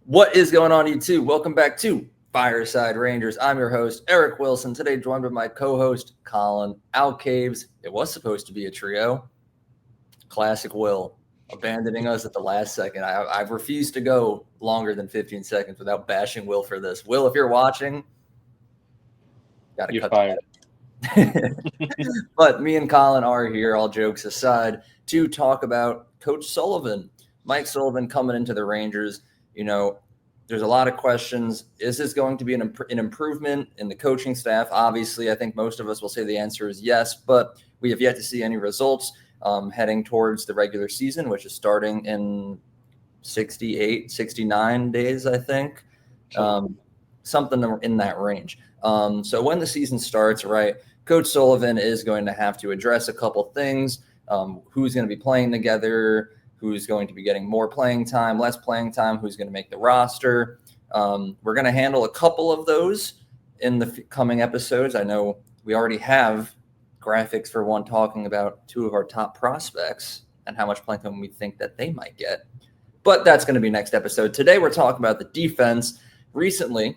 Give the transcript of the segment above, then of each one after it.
What is going on, YouTube? Welcome back to Fireside Rangers. I'm your host, Eric Wilson. Today, joined by my co-host, Colin Alcaves. It was supposed to be a trio. Classic Will, abandoning us at the last second. I've refused to go longer than 15 seconds without bashing Will for this. Will, if you're watching, You're fired. But me and Colin are here, all jokes aside, to talk about Coach Sullivan. Mike Sullivan coming into the Rangers. There's a lot of questions. Is this going to be an improvement in the coaching staff? Obviously, I think most of us will say the answer is yes, but we have yet to see any results heading towards the regular season, which is starting in 68, 69 days, I think. Something in that range. So when the season starts, right, Coach Sullivan is going to have to address a couple things. Who's going to be playing together, who's going to be getting more playing time, less playing time, who's going to make the roster. We're going to handle a couple of those in the coming episodes. I know we already have graphics for one talking about two of our top prospects and how much playing time we think that they might get. But that's going to be next episode. Today we're talking about the defense. Recently,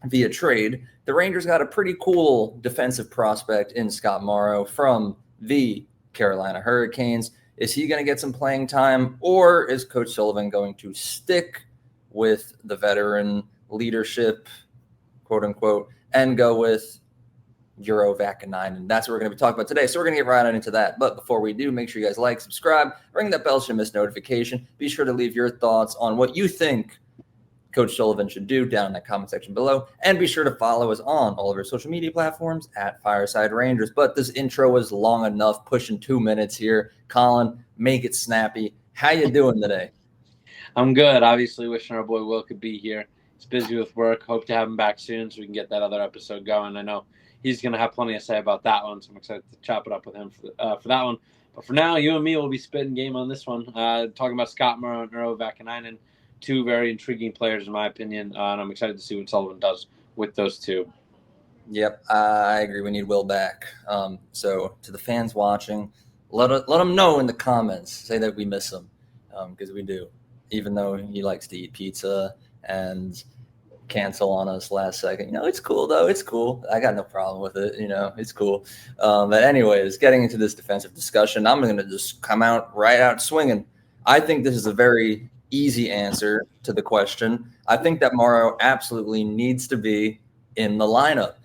via trade, the Rangers got a pretty cool defensive prospect in Scott Morrow from the Carolina Hurricanes. Is he going to get some playing time, or is Coach Sullivan going to stick with the veteran leadership, quote unquote, and go with Urho Vaakanainen? And that's what we're going to be talking about today. So we're going to get right on into that. But before we do, make sure you guys like, subscribe, ring that bell so you miss notification. Be sure to leave your thoughts on what you think Coach Sullivan should do down in the comment section below. And be sure to follow us on all of our social media platforms at Fireside Rangers. But this intro was long enough, pushing 2 minutes here. Colin, make it snappy. How you doing today? I'm good. Obviously, wishing our boy Will could be here. He's busy with work. Hope to have him back soon so we can get that other episode going. I know he's going to have plenty to say about that one, so I'm excited to chop it up with him for that one. But for now, you and me will be spitting game on this one, talking about Scott Morrow and Urho Vaakanainen. Two very intriguing players, in my opinion, and I'm excited to see what Sullivan does with those two. Yep, I agree. We need Will back. So to the fans watching, let them know in the comments. Say that we miss him, because we do, even though he likes to eat pizza and cancel on us last second. It's cool, though. It's cool. I got no problem with it. It's cool. But anyways, getting into this defensive discussion, I'm going to just come right out swinging. I think this is a very easy answer to the question. I think that Morrow absolutely needs to be in the lineup.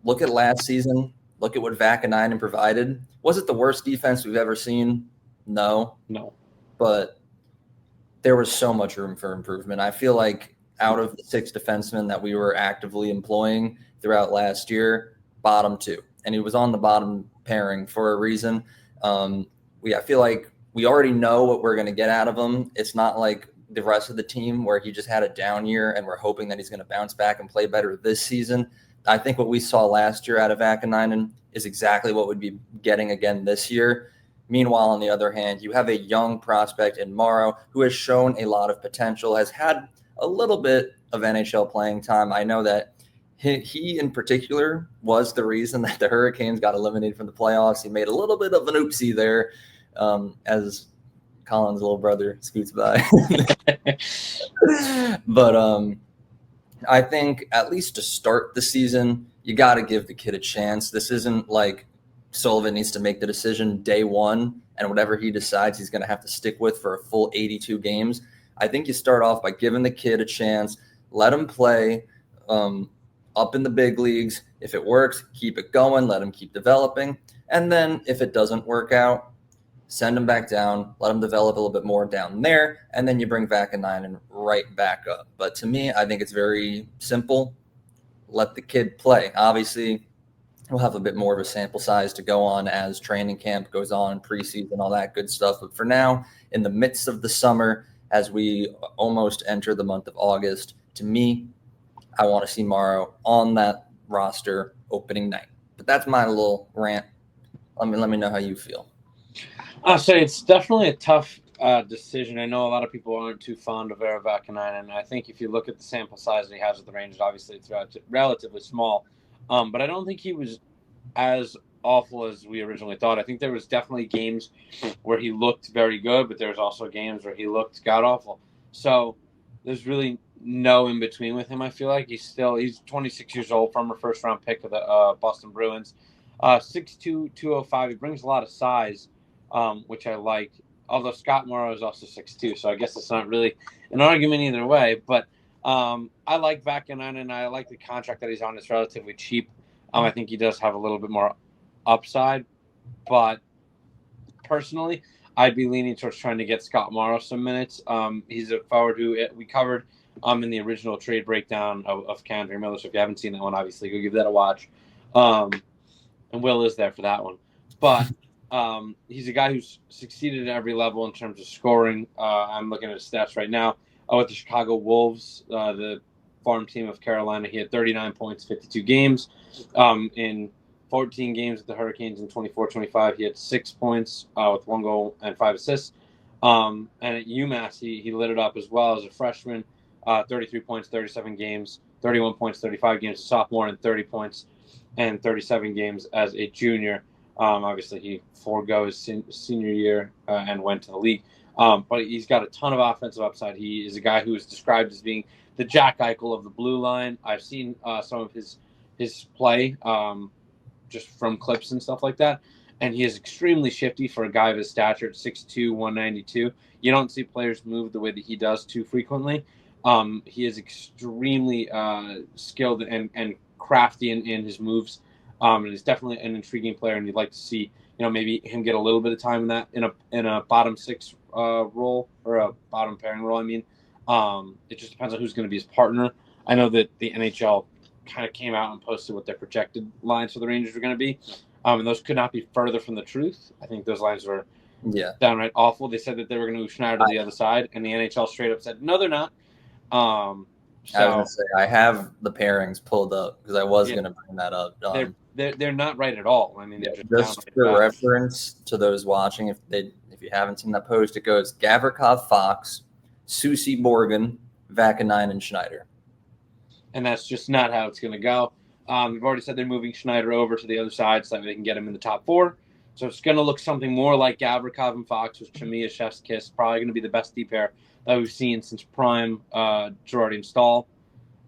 Look at last season. Look at what Vaakanainen provided. Was it the worst defense we've ever seen? No. But there was so much room for improvement. I feel like out of the 6 defensemen that we were actively employing throughout last year, bottom 2. And he was on the bottom pairing for a reason. I feel like we already know what we're going to get out of him. It's not like the rest of the team where he just had a down year and we're hoping that he's going to bounce back and play better this season. I think what we saw last year out of Vaakanainen is exactly what we'd be getting again this year. Meanwhile, on the other hand, you have a young prospect in Morrow who has shown a lot of potential, has had a little bit of NHL playing time. I know that he in particular was the reason that the Hurricanes got eliminated from the playoffs. He made a little bit of an oopsie there. As Colin's little brother scoots by. But I think at least to start the season, you got to give the kid a chance. This isn't like Sullivan needs to make the decision day one, and whatever he decides he's going to have to stick with for a full 82 games. I think you start off by giving the kid a chance, let him play up in the big leagues. If it works, keep it going, let him keep developing. And then if it doesn't work out, send him back down, let him develop a little bit more down there, and then you bring Vaakanainen right back up. But to me, I think it's very simple. Let the kid play. Obviously, we'll have a bit more of a sample size to go on as training camp goes on, preseason, all that good stuff. But for now, in the midst of the summer, as we almost enter the month of August, to me, I want to see Morrow on that roster opening night. But that's my little rant. Let me know how you feel. I'll say it's definitely a tough decision. I know a lot of people aren't too fond of Urho Vaakanainen, and I think if you look at the sample size that he has with the Rangers, obviously it's relatively small. But I don't think he was as awful as we originally thought. I think there was definitely games where he looked very good, but there was also games where he looked god-awful. So there's really no in between with him. I feel like he's 26 years old, former first round pick of the Boston Bruins, 6'2", 205. He brings a lot of size, which I like. Although Scott Morrow is also 6'2", so I guess it's not really an argument either way. But I like Vaakanainen. I like the contract that he's on. It's relatively cheap. I think he does have a little bit more upside, but personally, I'd be leaning towards trying to get Scott Morrow some minutes. He's a forward who we covered in the original trade breakdown of Kandre Miller. So if you haven't seen that one, obviously go give that a watch. And Will is there for that one. But he's a guy who's succeeded at every level in terms of scoring. I'm looking at his stats right now. With the Chicago Wolves, the farm team of Carolina, he had 39 points, 52 games. In 14 games with the Hurricanes in 24-25, he had 6 points with 1 goal and 5 assists. And at UMass, he lit it up as well as a freshman, 33 points, 37 games, 31 points, 35 games as a sophomore, and 30 points and 37 games as a junior. Obviously, he forgoes senior year and went to the league. But he's got a ton of offensive upside. He is a guy who is described as being the Jack Eichel of the blue line. I've seen some of his play just from clips and stuff like that. And he is extremely shifty for a guy of his stature at 6'2", 192. You don't see players move the way that he does too frequently. He is extremely skilled and crafty in his moves. And he's definitely an intriguing player, and you'd like to see, maybe him get a little bit of time in that in a bottom six role, or a bottom pairing role. I mean, it just depends on who's going to be his partner. I know that the NHL kind of came out and posted what their projected lines for the Rangers were going to be, and those could not be further from the truth. I think those lines were downright awful. They said that they were going to move Schneider to the other side, and the NHL straight up said, no, they're not. I was going to say, I have the pairings pulled up because I was going to bring that up. They're not right at all. I mean, they're just for reference to those watching, if you haven't seen that post, it goes Gavrikov, Fox, Susie, Borgen, Vaakanainen, and Schneider. And that's just not how it's going to go. We've already said they're moving Schneider over to the other side so that they can get him in the top 4. So it's going to look something more like Gavrikov and Fox, which to me is chef's kiss. Probably going to be the best D pair that we've seen since prime Girardi and Stahl.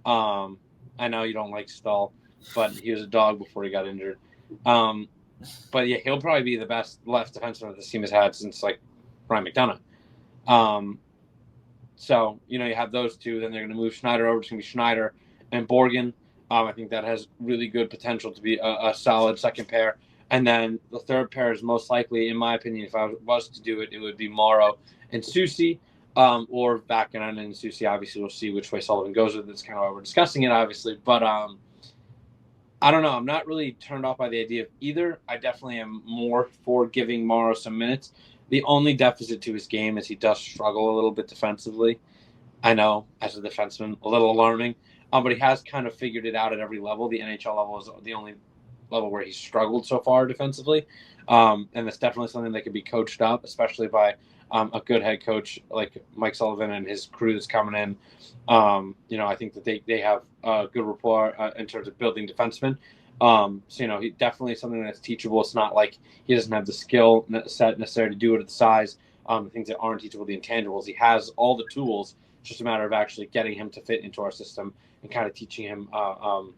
I know you don't like Stahl, but he was a dog before he got injured. But yeah, he'll probably be the best left defenseman that this team has had since like Brian McDonough. So, you have those two. Then they're going to move Schneider over. It's going to be Schneider and Borgen. I think that has really good potential to be a solid second pair. And then the third pair is most likely, in my opinion, if I was to do it, it would be Morrow and Susie, or Vaakanainen and Susie. Obviously, we'll see which way Sullivan goes with it. That's kind of why we're discussing it, obviously. But I don't know. I'm not really turned off by the idea of either. I definitely am more for giving Morrow some minutes. The only deficit to his game is he does struggle a little bit defensively. I know, as a defenseman, a little alarming. But he has kind of figured it out at every level. The NHL level is the only level where he's struggled so far defensively. And that's definitely something that could be coached up, especially by a good head coach like Mike Sullivan and his crew that's coming in. I think that they have a good rapport in terms of building defensemen. So, he definitely something that's teachable. It's not like he doesn't have the skill set necessary to do it at the size. The things that aren't teachable, the intangibles. He has all the tools. It's just a matter of actually getting him to fit into our system and kind of teaching him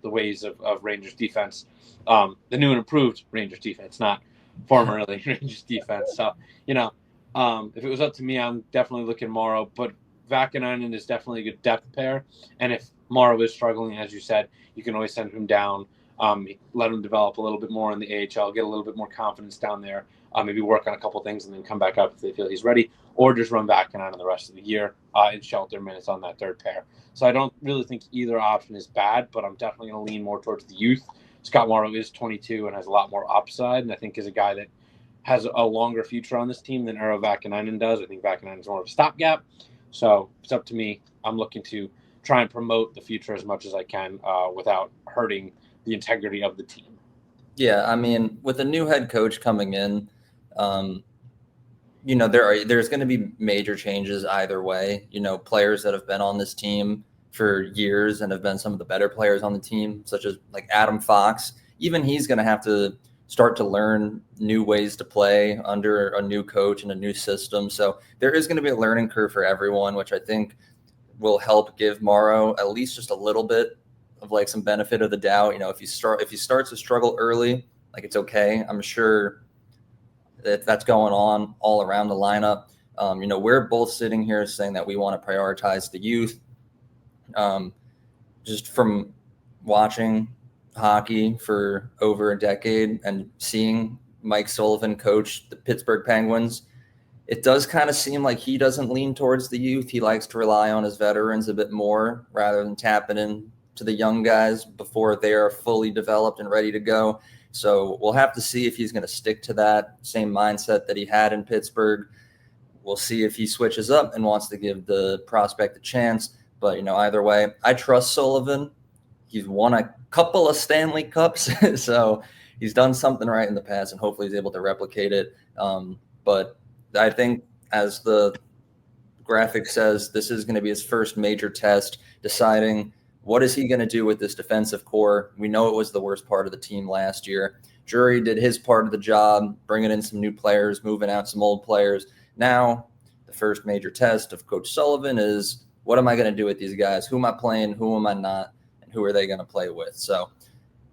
the ways of Rangers defense, the new and improved Rangers defense, not formerly Rangers defense. So, if it was up to me, I'm definitely looking Morrow, but Vaakanainen is definitely a good depth pair. And if Morrow is struggling, as you said, you can always send him down, let him develop a little bit more in the AHL, get a little bit more confidence down there, maybe work on a couple things and then come back up if they feel he's ready, or just run Vaakanainen the rest of the year and shelter minutes on that third pair. So I don't really think either option is bad, but I'm definitely going to lean more towards the youth. Scott Morrow is 22 and has a lot more upside, and I think is a guy that has a longer future on this team than Urho Vaakanainen does. I think Vaakanainen is more of a stopgap. So it's up to me. I'm looking to try and promote the future as much as I can without hurting the integrity of the team. Yeah, I mean, with a new head coach coming in, there's going to be major changes either way. Players that have been on this team for years and have been some of the better players on the team, such as like Adam Fox, even he's going to have to start to learn new ways to play under a new coach and a new system. So there is going to be a learning curve for everyone, which I think will help give Morrow at least just a little bit of like some benefit of the doubt. You know, if he starts to struggle early, like it's okay. I'm sure that's going on all around the lineup. You know, we're both sitting here saying that we want to prioritize the youth. Just from watching hockey for over a decade and seeing Mike Sullivan coach the Pittsburgh Penguins, it does kind of seem like he doesn't lean towards the youth. He likes to rely on his veterans a bit more rather than tapping in to the young guys before they are fully developed and ready to go. So we'll have to see if he's going to stick to that same mindset that he had in Pittsburgh. We'll see if he switches up and wants to give the prospect a chance. But, you know, either way, I trust Sullivan. He's won a couple of Stanley Cups, so he's done something right in the past, and hopefully he's able to replicate it. But I think, as the graphic says, this is going to be his first major test, deciding what is he going to do with this defensive core. We know it was the worst part of the team last year. Drury did his part of the job, bringing in some new players, moving out some old players. Now, the first major test of Coach Sullivan is, what am I going to do with these guys? Who am I playing? Who am I not? And who are they going to play with? So,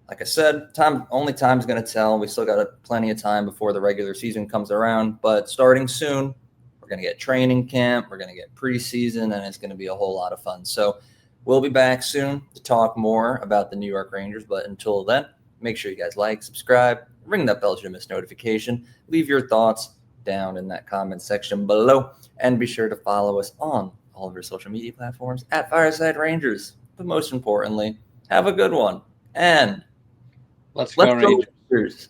like I said, only time's going to tell. We still got plenty of time before the regular season comes around. But starting soon, we're going to get training camp. We're going to get preseason, and it's going to be a whole lot of fun. So we'll be back soon to talk more about the New York Rangers. But until then, make sure you guys like, subscribe, ring that bell to miss notification. Leave your thoughts down in that comment section below. And be sure to follow us on all of our social media platforms at Fireside Rangers. But most importantly, have a good one. And let's go Rangers. Rangers.